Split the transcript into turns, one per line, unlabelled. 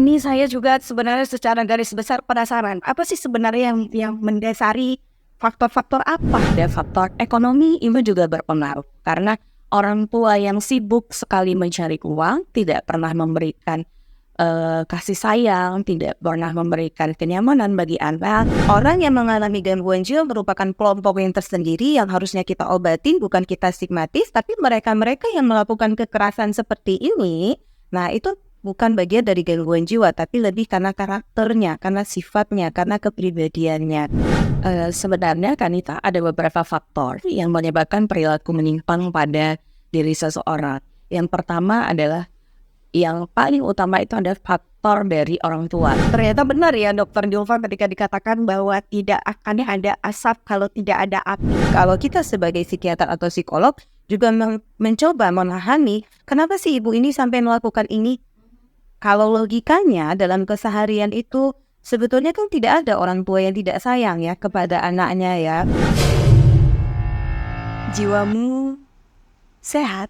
ini saya juga sebenarnya secara garis besar penasaran, apa sih sebenarnya yang mendasari faktor-faktor apa? Ada faktor ekonomi itu juga berpengaruh, karena orang tua yang sibuk sekali mencari uang, tidak pernah memberikan kasih sayang, tidak pernah memberikan kenyamanan bagi anak. Orang yang mengalami gangguan jiwa merupakan kelompok yang tersendiri yang harusnya kita obati, bukan kita stigmatis, tapi mereka-mereka yang melakukan kekerasan seperti ini, nah itu bukan bagian dari gangguan jiwa, tapi lebih karena karakternya, karena sifatnya, karena kepribadiannya. Sebenarnya Kanita, ada beberapa faktor yang menyebabkan perilaku menyimpang pada diri seseorang. Yang pertama adalah yang paling utama itu adalah faktor dari orang tua. Ternyata benar ya Dokter Julfa ketika dikatakan bahwa tidak akan ada asap kalau tidak ada api. Kalau kita sebagai psikiater atau psikolog juga mencoba memahami kenapa sih ibu ini sampai melakukan ini. Kalau logikanya dalam keseharian itu sebetulnya kan tidak ada orang tua yang tidak sayang ya kepada anaknya ya. Jiwamu sehat.